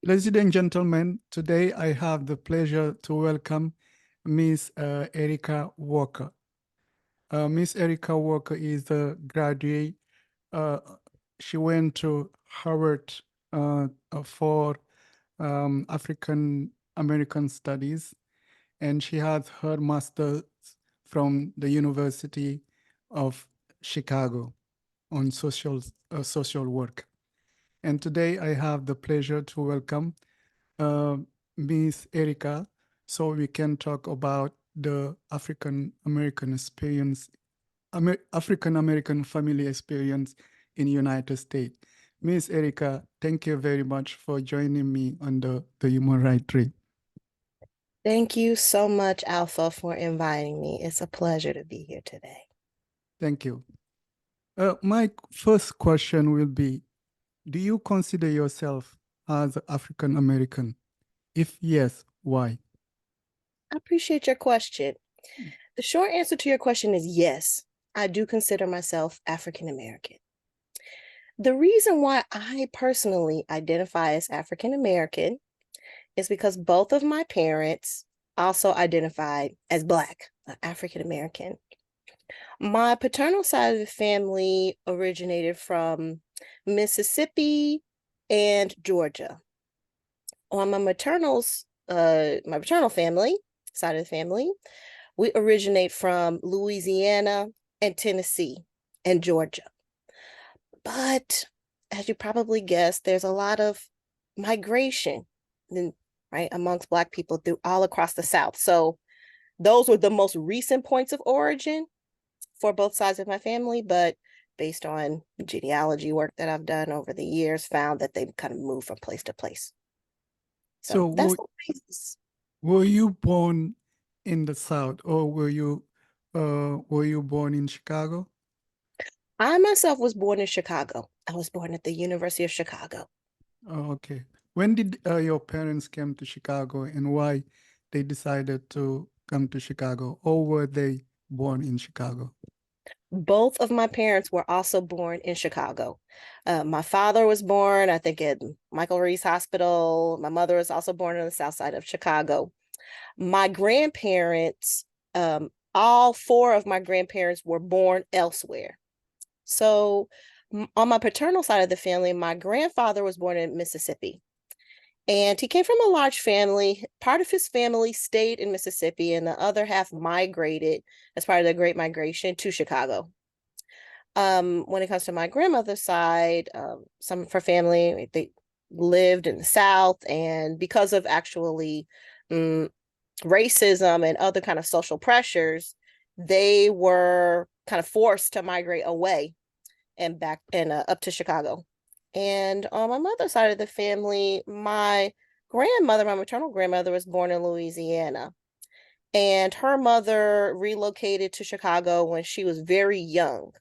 Ladies and gentlemen, today I have the pleasure to welcome Miss Erica Walker. Miss Erica Walker is a graduate. Uh, she went to Harvard for African American Studies, and she has her master's from the University of Chicago on social work. And today I have the pleasure to welcome uh, Miss Erica, so we can talk about the African American experience, African American family experience in United States. Miss Erica, thank you very much for joining me on the Human Rights Tree. Thank you so much, Alpha, for inviting me. It's a pleasure to be here today. Thank you. My first question will be, do you consider yourself as African American? If yes, why? I appreciate your question. The short answer to your question is yes, I do consider myself African American. The reason why I personally identify as African American is because both of my parents also identified as Black, African American. My paternal side of the family originated from Mississippi and Georgia. On my paternal family side of the family, we originate from Louisiana and Tennessee and Georgia. But as you probably guessed, there's a lot of migration, right, amongst Black people through all across the South. So those were the most recent points of origin for both sides of my family, but based on genealogy work that I've done over the years, found that they've kind of moved from place to place. So So, that's the basis. were you born in the South, or were you born in Chicago? I myself was born in Chicago. I was born at the University of Chicago. Oh, okay. When did your parents come to Chicago, and why they decided to come to Chicago, or were they born in Chicago? Both of my parents were also born in Chicago. My father was born, I think, at Michael Reese Hospital. My mother was also born on the south side of Chicago. My grandparents, all four of my grandparents were born elsewhere. So on my paternal side of the family, my grandfather was born in Mississippi. And he came from a large family. Part of his family stayed in Mississippi, and the other half migrated as part of the Great Migration to Chicago. When it comes to my grandmother's side, some of her family, they lived in the South, and because of actually racism and other kind of social pressures, they were kind of forced to migrate away and back and up to Chicago. And on my mother's side of the family, my maternal grandmother, was born in Louisiana. And her mother relocated to Chicago when she was very young.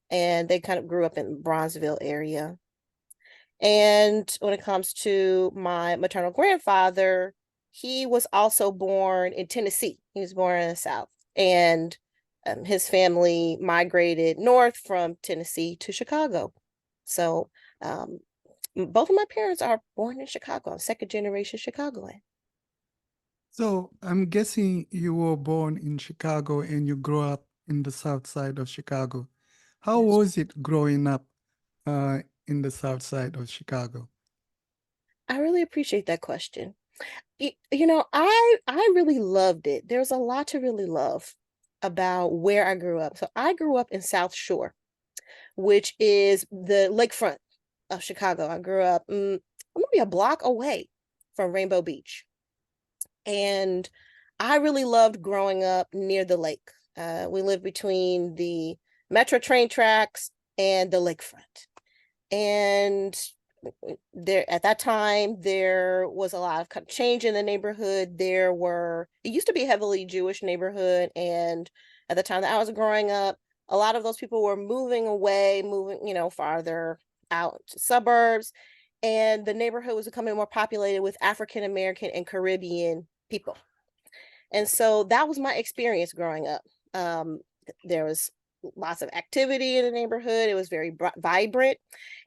And they kind of grew up in the Bronzeville area. And when it comes to my maternal grandfather, he was also born in Tennessee. He was born in the South. And his family migrated north from Tennessee to Chicago. So um, both of my parents are born in Chicago. I'm second generation Chicagoan. So I'm guessing you were born in Chicago and you grew up in the South Side of Chicago. How Yes. was it growing up uh, in the South Side of Chicago? I really appreciate that question. I really loved it. There's a lot to really love about where I grew up. So I grew up in South Shore, which is the lakefront of Chicago. I grew up maybe a block away from Rainbow Beach. And I really loved growing up near the lake. We lived between the metro train tracks and the lakefront. And there at that time there was a lot of kind of change in the neighborhood. It used to be a heavily Jewish neighborhood, and at the time that I was growing up, a lot of those people were moving away, farther out to suburbs, and the neighborhood was becoming more populated with African American and Caribbean people. And so that was my experience growing up. There was lots of activity in the neighborhood. It was very vibrant.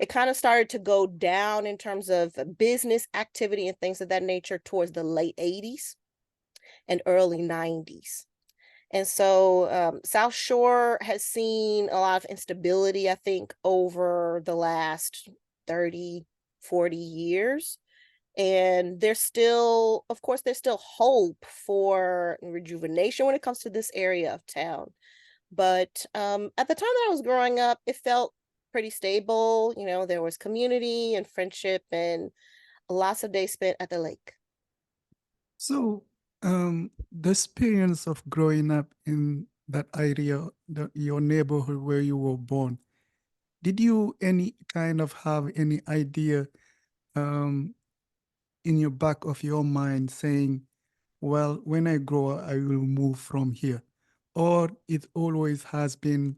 It kind of started to go down in terms of business activity and things of that nature towards the late 80s and early 90s. And so South Shore has seen a lot of instability, I think, over the last 30, 40 years. And there's still, of course, there's still hope for rejuvenation when it comes to this area of town. But at the time that I was growing up, it felt pretty stable. You know, there was community and friendship and lots of days spent at the lake. So, the experience of growing up in that area, your neighborhood where you were born, did you any kind of have any idea um, in your back of your mind saying, well, when I grow up, I will move from here? Or it always has been,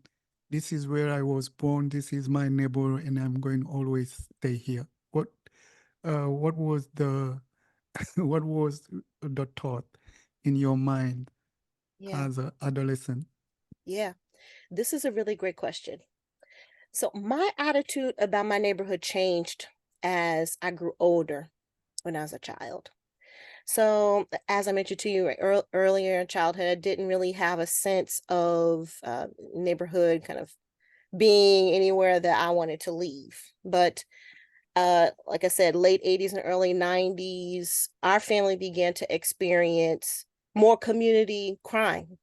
this is where I was born, this is my neighbor, and I'm going to always stay here? What was the what was the thought in your mind Yeah, as an adolescent? yeah. This is a really great question. So my attitude about my neighborhood changed as I grew older when I was a child. So as I mentioned to you earlier in childhood, I didn't really have a sense of neighborhood kind of being anywhere that I wanted to leave. But like I said, late 80s and early 90s, our family began to experience more community crime.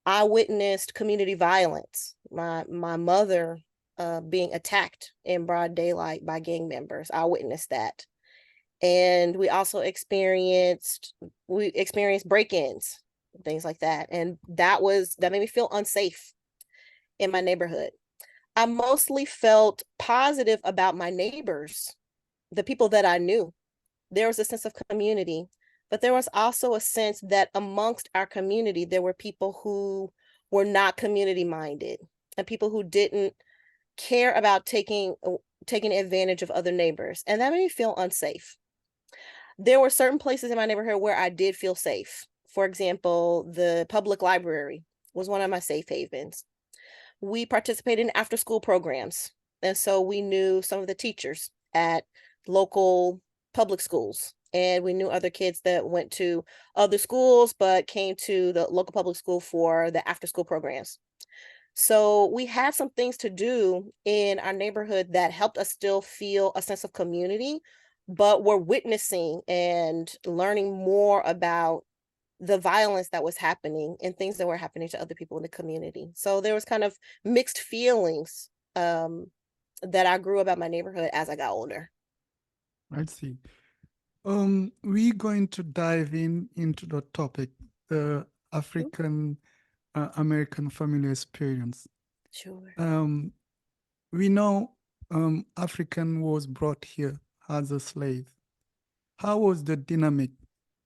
I witnessed community violence. My mother being attacked in broad daylight by gang members. I witnessed that. And we experienced break-ins, things like that. And that made me feel unsafe in my neighborhood. I mostly felt positive about my neighbors, the people that I knew. There was a sense of community, but there was also a sense that amongst our community, there were people who were not community minded and people who didn't care about taking advantage of other neighbors. And that made me feel unsafe. There were certain places in my neighborhood where I did feel safe. For example, the public library was one of my safe havens. We participated in after school programs. And so we knew some of the teachers at local public schools. And we knew other kids that went to other schools, but came to the local public school for the after school programs. So we had some things to do in our neighborhood that helped us still feel a sense of community, but we're witnessing and learning more about the violence that was happening and things that were happening to other people in the community. So there was kind of mixed feelings that I grew about my neighborhood as I got older. I see. We're going to dive into the topic, the Mhm. African American family experience. Sure. Um, we know African was brought here as a slave. How was the dynamic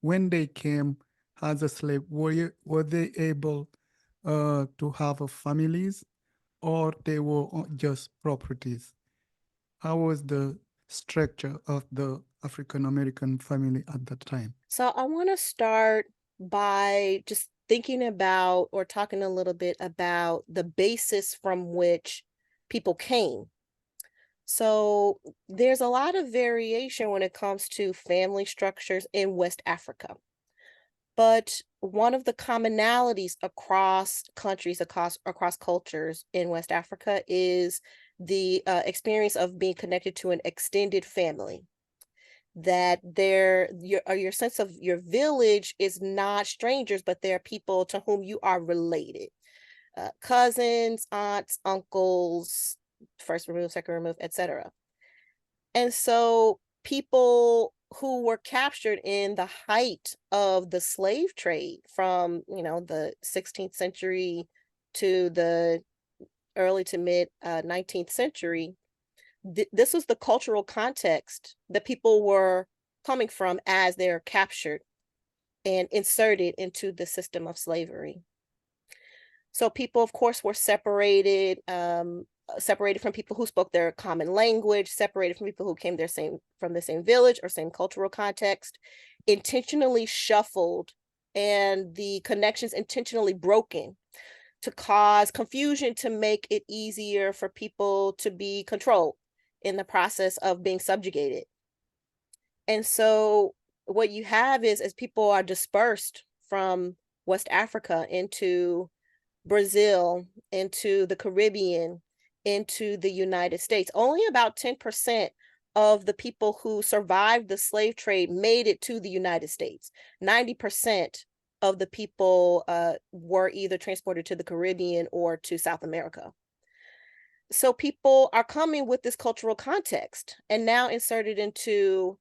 when they came as a slave? Were they able to have a families, or they were just properties? How was the structure of the African American family at that time? So I want to start by just thinking about or talking a little bit about the basis from which people came. So there's a lot of variation when it comes to family structures in West Africa. But one of the commonalities across countries, across cultures in West Africa is the experience of being connected to an extended family. That your sense of your village is not strangers, but they're people to whom you are related, cousins, aunts, uncles, first remove, second remove, etc. And so people who were captured in the height of the slave trade from, the 16th century to the early to mid 19th century, this was the cultural context that people were coming from as they're captured and inserted into the system of slavery. So people, of course, were separated from people who spoke their common language, separated from people who came from the same village or same cultural context, intentionally shuffled, and the connections intentionally broken to cause confusion, to make it easier for people to be controlled in the process of being subjugated. And so what you have is, as people are dispersed from West Africa into Brazil, into the Caribbean, into the United States, only about 10% of the people who survived the slave trade made it to the United States. 90% of the people were either transported to the Caribbean or to South America. So people are coming with this cultural context and now inserted into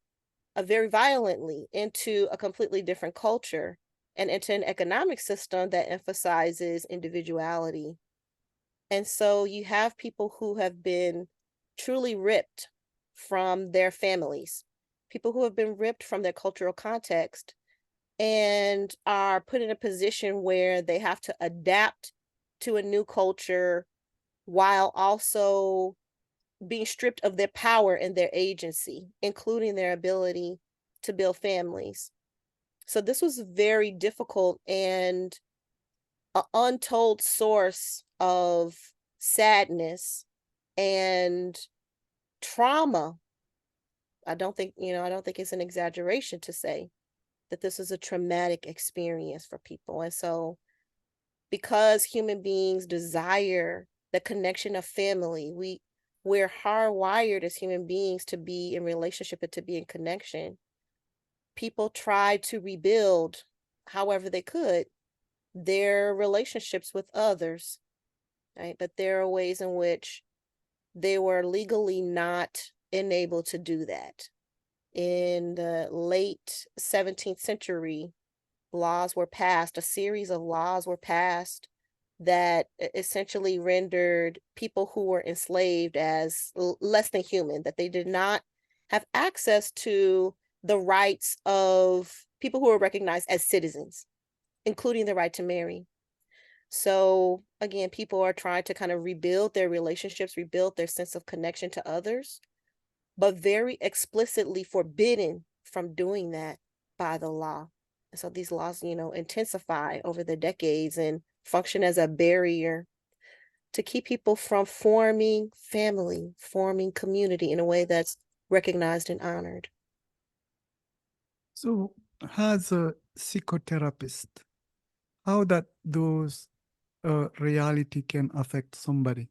very violently into a completely different culture and into an economic system that emphasizes individuality. And so you have people who have been truly ripped from their families, people who have been ripped from their cultural context and are put in a position where they have to adapt to a new culture while also being stripped of their power and their agency, including their ability to build families. So this was very difficult and an untold source of sadness and trauma. I don't think it's an exaggeration to say that this is a traumatic experience for people. And so because human beings desire the connection of family, we're hardwired as human beings to be in relationship and to be in connection. People tried to rebuild, however they could, their relationships with others, right? But there are ways in which they were legally not enabled to do that. In the late 17th century, laws were passed, a series of laws were passed that essentially rendered people who were enslaved as less than human, that they did not have access to the rights of people who were recognized as citizens, including the right to marry. So again, people are trying to kind of rebuild their relationships, rebuild their sense of connection to others, but very explicitly forbidden from doing that by the law. And so these laws, intensify over the decades and function as a barrier to keep people from forming family, forming community in a way that's recognized and honored. So, as a psychotherapist, how that those reality can affect somebody?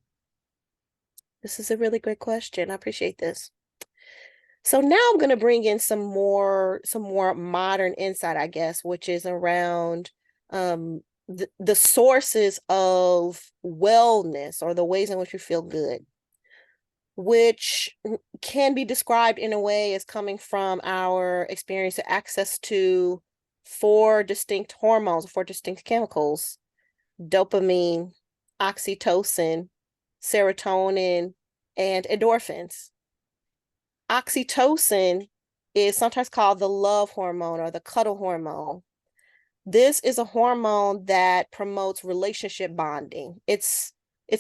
This is a really great question. I appreciate this. So now I'm going to bring in some more modern insight, I guess, which is around the sources of wellness or the ways in which you feel good, which can be described in a way as coming from our experience of access to four distinct hormones, four distinct chemicals: dopamine, oxytocin, serotonin, and endorphins. Oxytocin is sometimes called the love hormone or the cuddle hormone. This is a hormone that promotes relationship bonding. It's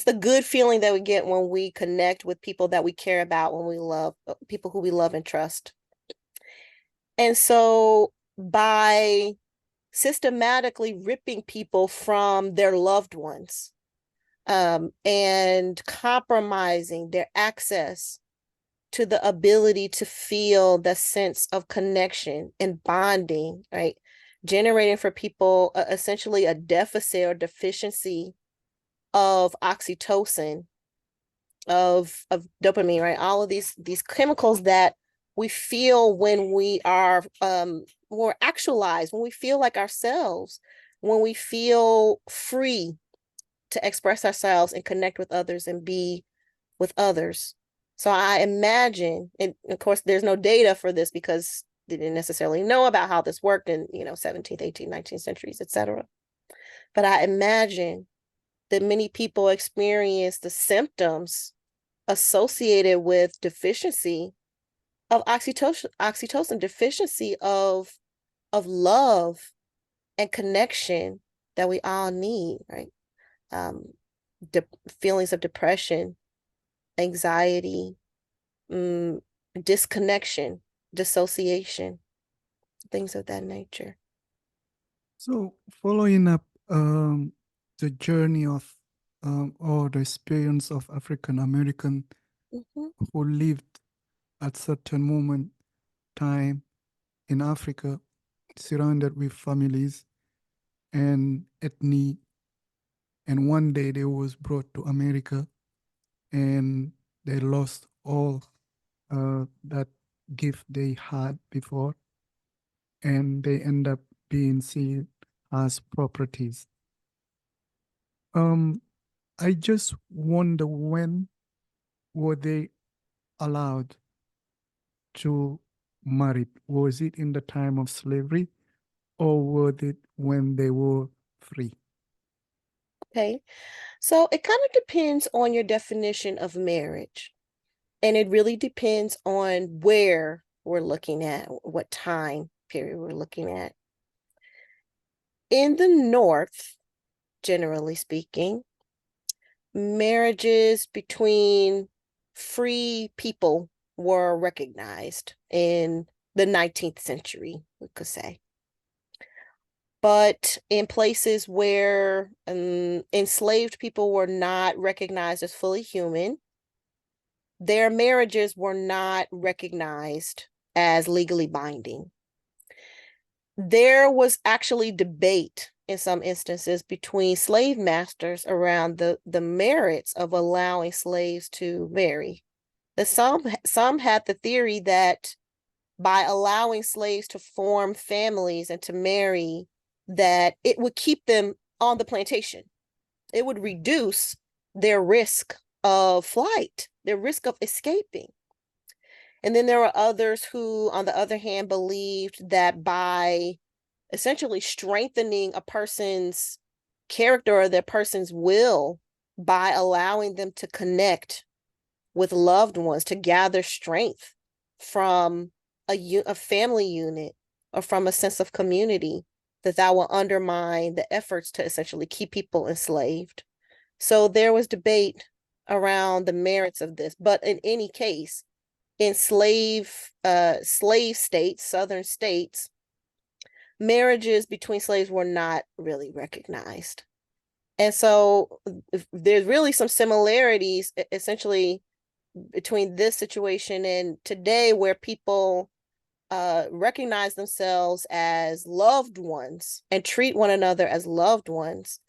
the good feeling that we get when we connect with people that we care about, when we love people who we love and trust. And so by systematically ripping people from their loved ones, and compromising their access to the ability to feel the sense of connection and bonding, right? Generating for people essentially a deficit or deficiency of oxytocin, of dopamine, right? All of these chemicals that we feel when we are more actualized, when we feel like ourselves, when we feel free to express ourselves and connect with others and be with others. So I imagine, and of course, there's no data for this because they didn't necessarily know about how this worked in, 17th, 18th, 19th centuries, etc. But I imagine that many people experience the symptoms associated with deficiency of oxytocin, deficiency of love and connection that we all need, right? Feelings of depression, anxiety, disconnection, dissociation, things of that nature. So, following up, the journey of or the experience of African American Mhm. who lived at certain moment time in Africa, surrounded with families and ethnic, and one day they was brought to America and they lost all that gift they had before, and they end up being seen as properties. Um, I just wonder, when were they allowed to marry? Was it in the time of slavery, or was it when they were free? Okay. So it kind of depends on your definition of marriage. And it really depends on where we're looking at, what time period we're looking at. In the North, generally speaking, marriages between free people were recognized in the 19th century, we could say. But in places where enslaved people were not recognized as fully human, their marriages were not recognized as legally binding. There was actually debate in some instances between slave masters around the merits of allowing slaves to marry. Some had the theory that by allowing slaves to form families and to marry, that it would keep them on the plantation. It would reduce their risk of flight, their risk of escaping. And then there were others who, on the other hand, believed that by essentially strengthening a person's character or their person's will by allowing them to connect with loved ones, to gather strength from a family unit or from a sense of community, that will undermine the efforts to essentially keep people enslaved. So there was debate around the merits of this, but in any case, in slave states, southern states, marriages between slaves were not really recognized. And so there's really some similarities essentially between this situation and today, where people recognize themselves as loved ones and treat one another as loved ones,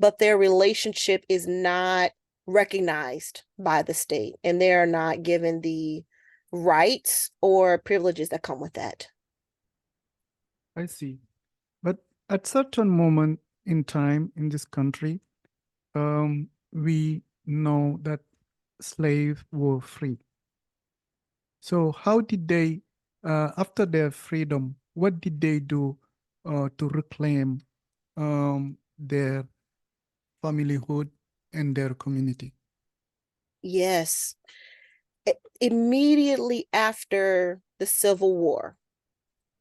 but their relationship is not recognized by the state and they are not given the rights or privileges that come with that. I see. But at certain moment in time in this country, we know that slaves were free. So how did they, after their freedom, what did they do to reclaim their familyhood and their community? Yes. Immediately after the Civil War,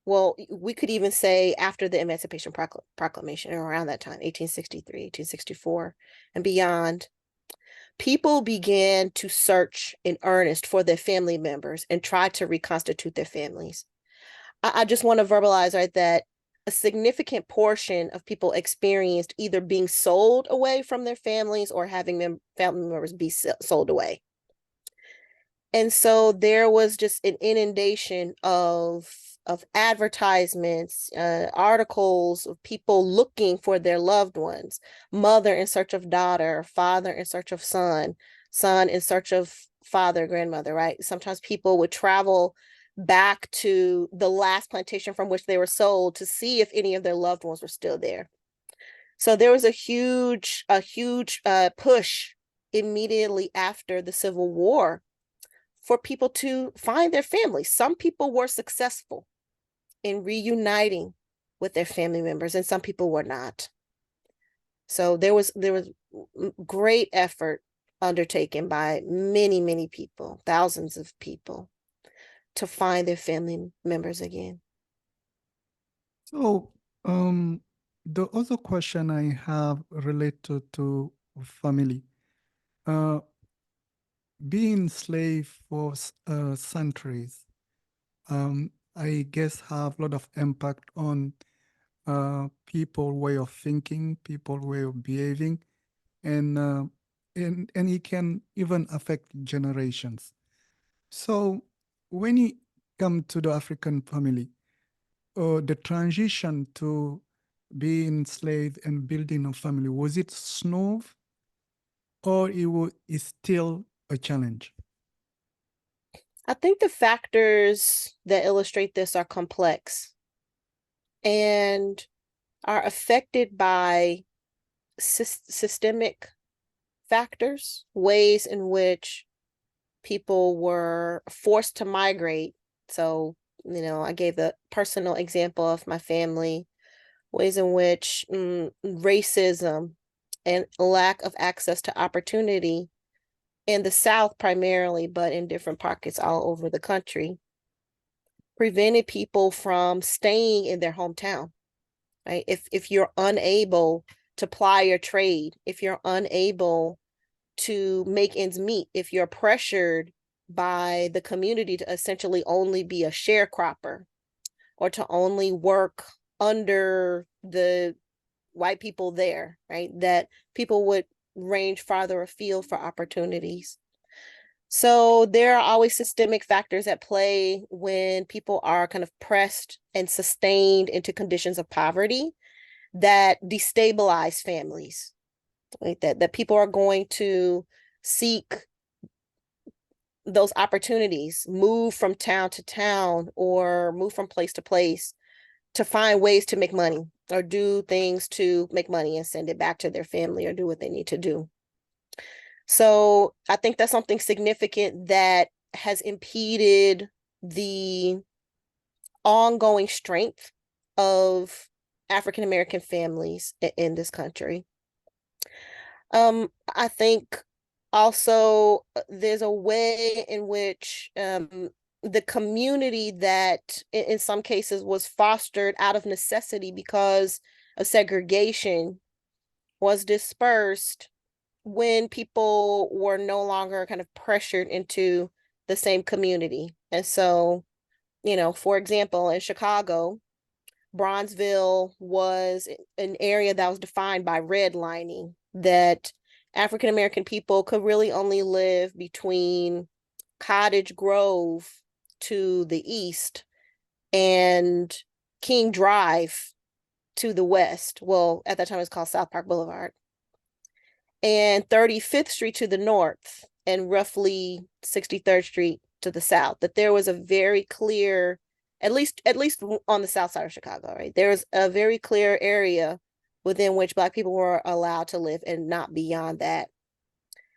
well, we could even say after the Emancipation Proclamation, around that time, 1863, 1864, and beyond, people began to search in earnest for their family members and try to reconstitute their families. I just want to verbalize, right, that a significant portion of people experienced either being sold away from their families or having family members be sold away. And so there was just an inundation of advertisements, articles of people looking for their loved ones, mother in search of daughter, father in search of son, son in search of father, grandmother, right? Sometimes people would travel back to the last plantation from which they were sold to see if any of their loved ones were still there. So there was a huge push immediately after the Civil War for people to find their families. Some people were successful in reuniting with their family members, and some people were not. So there was great effort undertaken by many people, thousands of people, to find their family members again. So the other question I have related to family. Uh, Being slave for centuries, I guess have a lot of impact on people way of thinking, people way of behaving, and and it can even affect generations. So when you come to the African family, the transition to being enslaved and building a family, was it smooth or is still a challenge? I think the factors that illustrate this are complex and are affected by systemic factors, ways in which people were forced to migrate. So, I gave the personal example of my family, ways in which racism and lack of access to opportunity in the South primarily, but in different pockets all over the country, prevented people from staying in their hometown. Right? If you're unable to ply your trade, if you're unable to make ends meet, if you're pressured by the community to essentially only be a sharecropper or to only work under the white people there, right? That people would range farther afield for opportunities. So there are always systemic factors at play when people are kind of pressed and sustained into conditions of poverty that destabilize families, right? That people are going to seek those opportunities, move from town to town or move from place to place to find ways to make money or do things to make money and send it back to their family or do what they need to do. So I think that's something significant that has impeded the ongoing strength of African-American families in this country. I think also there's a way in which the community that in some cases was fostered out of necessity because of segregation was dispersed when people were no longer kind of pressured into the same community. And so, for example, in Chicago, Bronzeville was an area that was defined by redlining, that African American people could really only live between Cottage Grove to the east and King Drive to the west. Well, at that time it was called South Park Boulevard. And 35th Street to the north and roughly 63rd Street to the south. That there was a very clear, at least on the south side of Chicago, right? There was a very clear area within which Black people were allowed to live and not beyond that.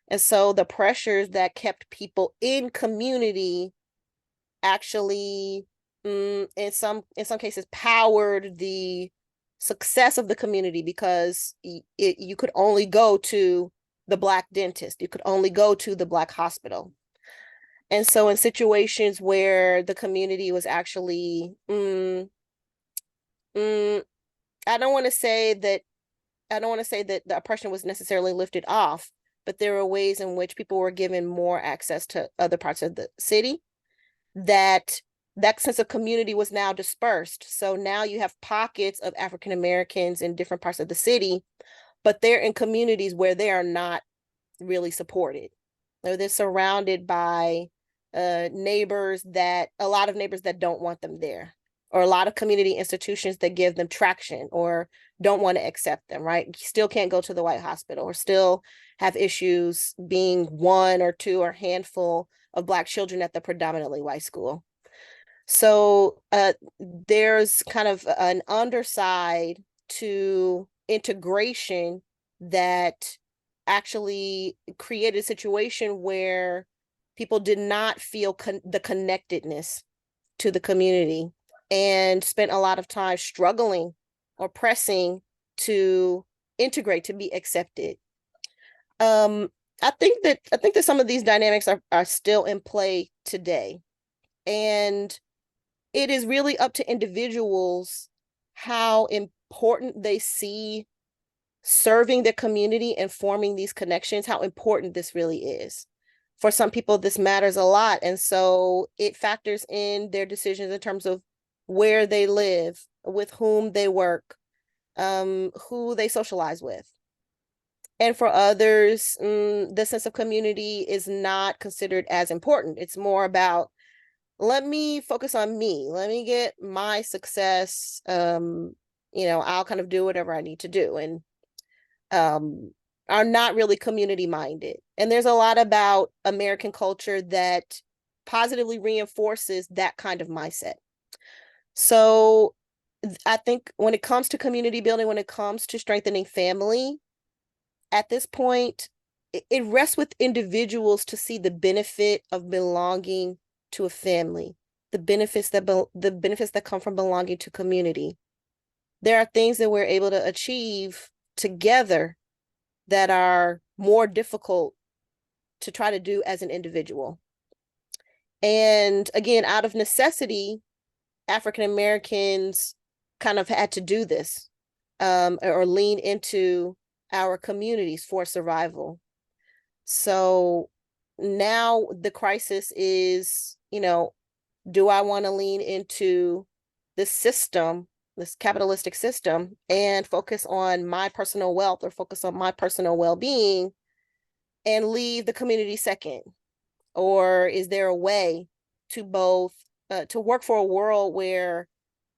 And so the pressures that kept people in community actually, in some cases, powered the success of the community because you could only go to the Black dentist, you could only go to the Black hospital. And so in situations where the community was actually, I don't want to say that the oppression was necessarily lifted off, but there were ways in which people were given more access to other parts of the city, that sense of community was now dispersed. So now you have pockets of African Americans in different parts of the city, but they're in communities where they are not really supported. They're surrounded by a lot of neighbors that don't want them there, or a lot of community institutions that give them traction or don't want to accept them, right? You still can't go to the white hospital or still have issues being one or two or handful of Black children at the predominantly white school. So there's kind of an underside to integration that actually created a situation where people did not feel the connectedness to the community and spent a lot of time struggling or pressing to integrate, to be accepted. I think that some of these dynamics are still in play today. And it is really up to individuals how important they see serving their community and forming these connections, how important this really is. For some people, this matters a lot. And so it factors in their decisions in terms of where they live, with whom they work, who they socialize with. And for others, the sense of community is not considered as important. It's more about, let me focus on me. Let me get my success. I'll kind of do whatever I need to do, and are not really community minded. And there's a lot about American culture that positively reinforces that kind of mindset. So I think when it comes to community building, when it comes to strengthening family, at this point, it rests with individuals to see the benefit of belonging to a family, the benefits that come from belonging to community. There are things that we're able to achieve together that are more difficult to try to do as an individual. And again, out of necessity, African Americans kind of had to do this, or lean into our communities for survival. So now the crisis is, do I want to lean into this system, this capitalistic system, and focus on my personal wealth or focus on my personal well-being and leave the community second? Or is there a way to both, to work for a world where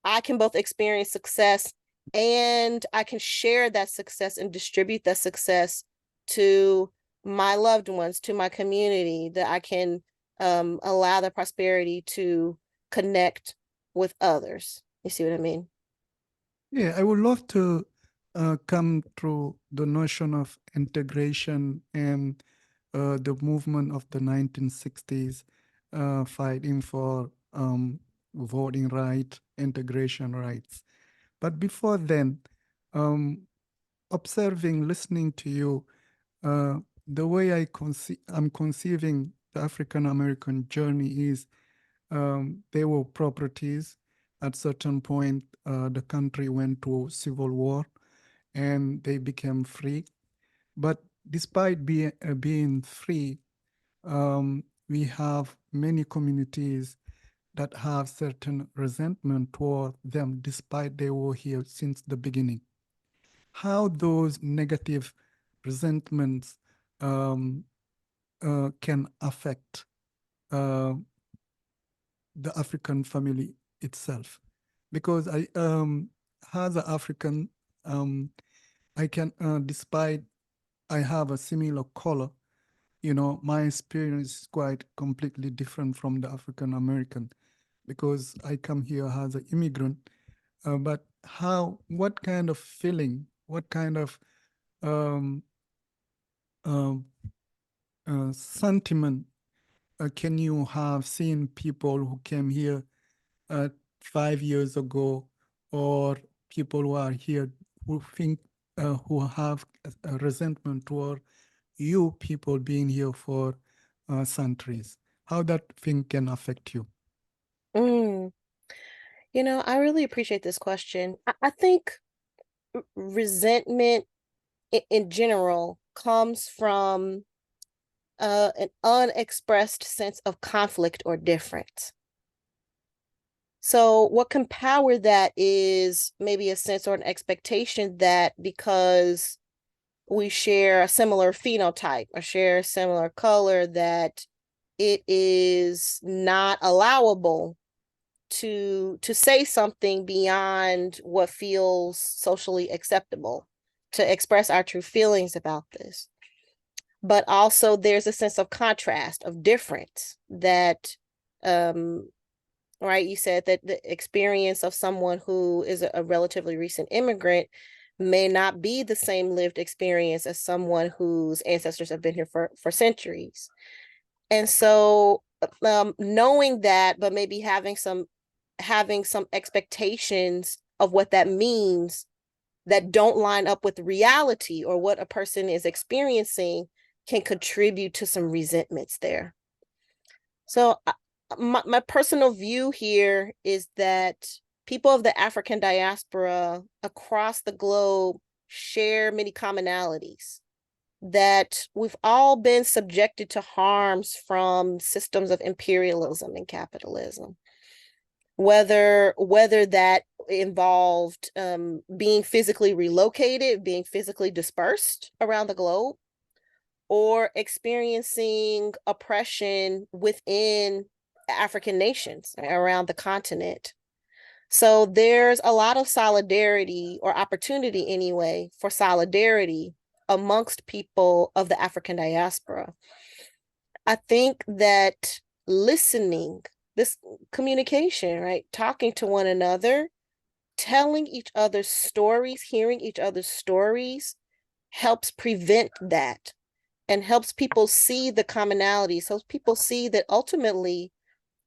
I can both experience success and I can share that success and distribute that success to my loved ones, to my community, that I can allow the prosperity to connect with others? You see what I mean? Yeah, I would love to come through the notion of integration and the movement of the 1960s, fighting for voting rights, integration rights. But before then, um, observing, listening to you, the way I'm conceiving the African American journey is they were properties. At certain point, the country went to civil war, and they became free. But despite being free, we have many communities that have certain resentment toward them, despite they were here since the beginning. How those negative resentments um, can affect uh, the African family itself. Because as an African, I can, despite I have a similar color, my experience is quite completely different from the African American because I come here as an immigrant. But what kind of feeling, what kind of um, um, sentiment can you have seen people who came here 5 years ago, or people who are here who think who have a resentment toward you people being here for centuries? How that thing can affect you? Mm. I really appreciate this question. I think resentment in general comes from an unexpressed sense of conflict or difference. So what can power that is maybe a sense or an expectation that because we share a similar phenotype or share a similar color, that it is not allowable to say something beyond what feels socially acceptable, to express our true feelings about this. But also there's a sense of contrast, of difference, that right, you said that the experience of someone who is a relatively recent immigrant may not be the same lived experience as someone whose ancestors have been here for centuries. And so knowing that, but maybe having some expectations of what that means that don't line up with reality or what a person is experiencing, can contribute to some resentments there. So my personal view here is that people of the African diaspora across the globe share many commonalities, that we've all been subjected to harms from systems of imperialism and capitalism, whether that involved being physically relocated, being physically dispersed around the globe, or experiencing oppression within African nations around the continent. So there's a lot of solidarity, or opportunity anyway, for solidarity amongst people of the African diaspora. I think that listening, this communication, right? Talking to one another, telling each other's stories, hearing each other's stories helps prevent that and helps people see the commonalities. So people see that ultimately,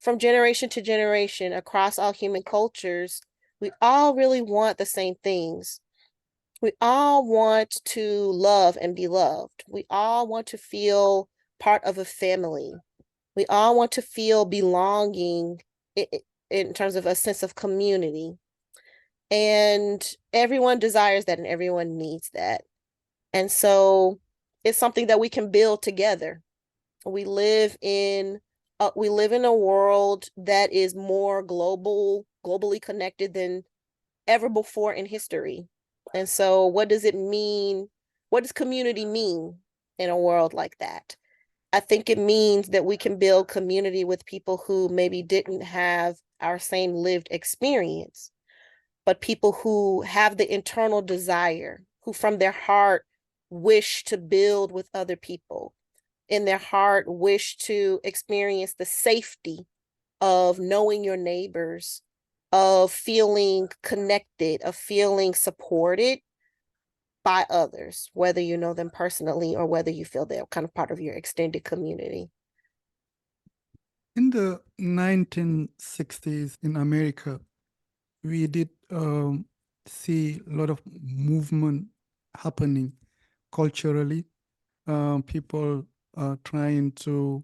from generation to generation across all human cultures, we all really want the same things. We all want to love and be loved. We all want to feel part of a family. We all want to feel belonging in terms of a sense of community. And everyone desires that and everyone needs that. And so it's something that we can build together. We live in a world that is more globally connected than ever before in history. And so what does it mean? What does community mean in a world like that? I think it means that we can build community with people who maybe didn't have our same lived experience, but people who have the internal desire, who from their heart wish to build with other people, in their heart wish to experience the safety of knowing your neighbors, of feeling connected, of feeling supported by others, whether you know them personally or whether you feel they're kind of part of your extended community. In the 1960s in America, we did see a lot of movement happening culturally. People trying to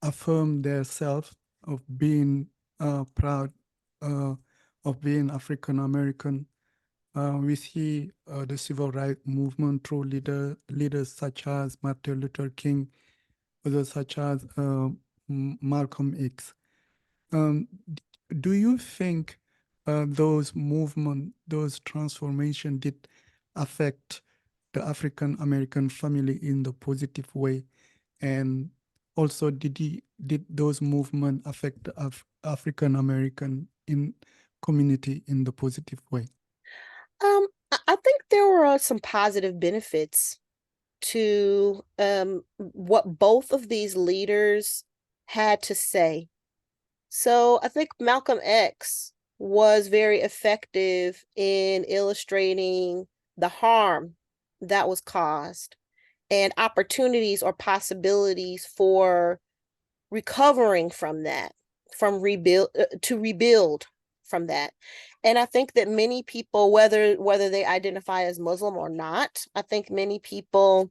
affirm their self of being proud of being African American. We see the civil rights movement through leaders such as Martin Luther King, others such as Malcolm X. Do you think those movement, those transformation did affect the African American family in the positive way? And also, did those movement affect the African American in community in the positive way? I think there were some positive benefits to what both of these leaders had to say. So I think Malcolm X was very effective in illustrating the harm that was caused and opportunities or possibilities for recovering from that, from rebuild from that. And I think that many people, whether they identify as Muslim or not, I think many people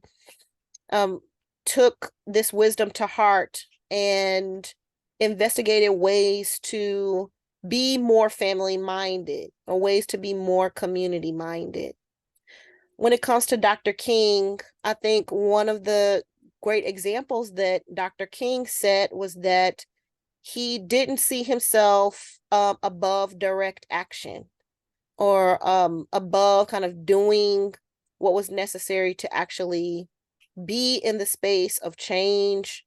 took this wisdom to heart and investigated ways to be more family minded or ways to be more community minded. When it comes to Dr. King, I think one of the great examples that Dr. King set was that he didn't see himself above direct action or above kind of doing what was necessary to actually be in the space of change,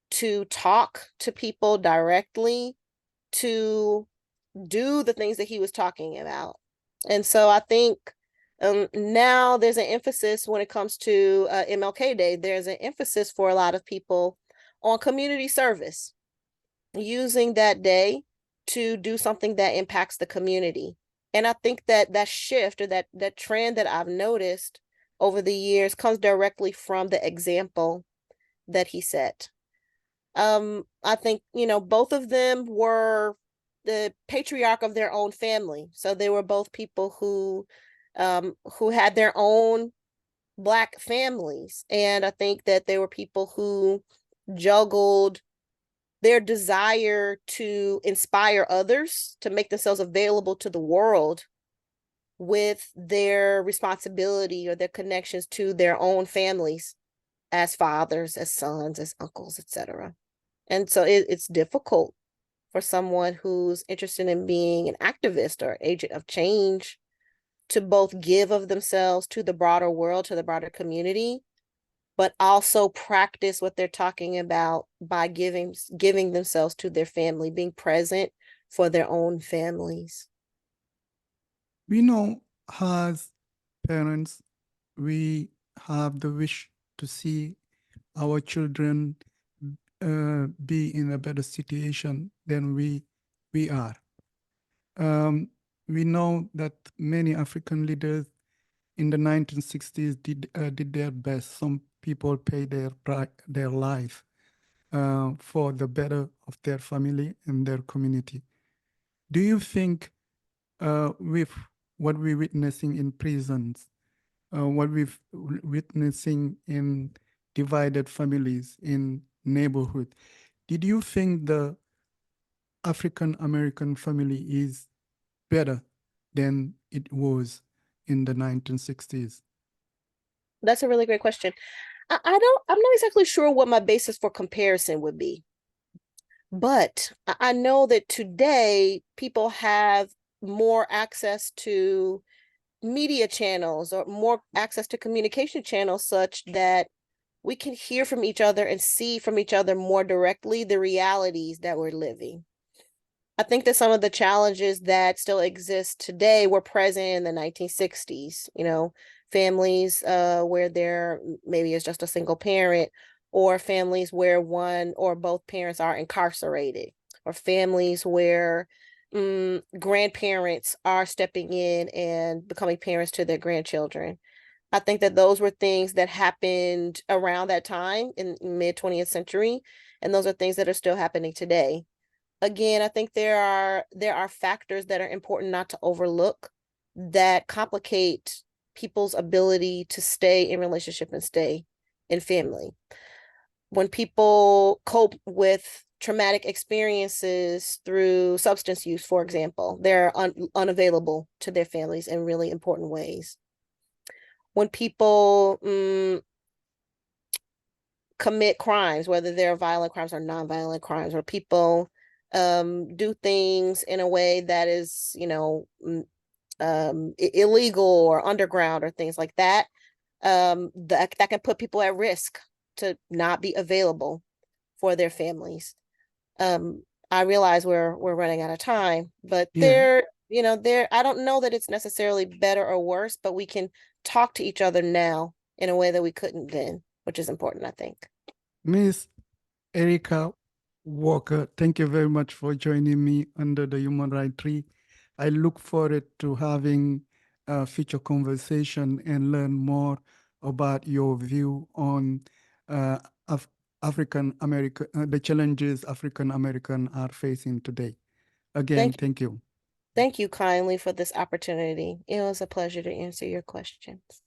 to talk to people directly, to do the things that he was talking about. And so I think now there's an emphasis when it comes to MLK Day, there's an emphasis for a lot of people on community service, using that day to do something that impacts the community. And I think that that shift or that trend that I've noticed over the years comes directly from the example that he set. I think, both of them were the patriarch of their own family. So they were both people who had their own Black families. And I think that they were people who juggled their desire to inspire others, to make themselves available to the world, with their responsibility or their connections to their own families as fathers, as sons, as uncles, etc. And so it's difficult for someone who's interested in being an activist or agent of change to both give of themselves to the broader world, to the broader community, but also practice what they're talking about by giving themselves to their family, being present for their own families. We know as parents, we have the wish to see our children be in a better situation than we are. We know that many African leaders in the 1960s did their best. Some people paid their life for the better of their family and their community. Do you think with what we're witnessing in prisons, what we're witnessing in divided families in neighborhood, did you think the African American family is better than it was in the 1960s? That's a really great question. I'm not exactly sure what my basis for comparison would be, but I know that today people have more access to media channels or more access to communication channels such that we can hear from each other and see from each other more directly the realities that we're living. I think that some of the challenges that still exist today were present in the 1960s, families where there maybe is just a single parent, or families where one or both parents are incarcerated, or families where grandparents are stepping in and becoming parents to their grandchildren. I think that those were things that happened around that time in mid 20th century, and those are things that are still happening today. Again, I think there are factors that are important not to overlook that complicate people's ability to stay in relationship and stay in family. When people cope with traumatic experiences through substance use, for example, they're unavailable to their families in really important ways. When people commit crimes, whether they're violent crimes or nonviolent crimes, or people do things in a way that is, illegal or underground or things like that, that can put people at risk to not be available for their families. I realize we're running out of time, but Yeah, I don't know that it's necessarily better or worse, but we can talk to each other now in a way that we couldn't then, which is important, I think. Miss Erica Walker, thank you very much for joining me under the Human Rights Tree. I look forward to having a future conversation and learn more about your view on uh, Af- African American, the challenges African American are facing today. Again, Thank thank you. Thank you kindly for this opportunity. It was a pleasure to answer your questions.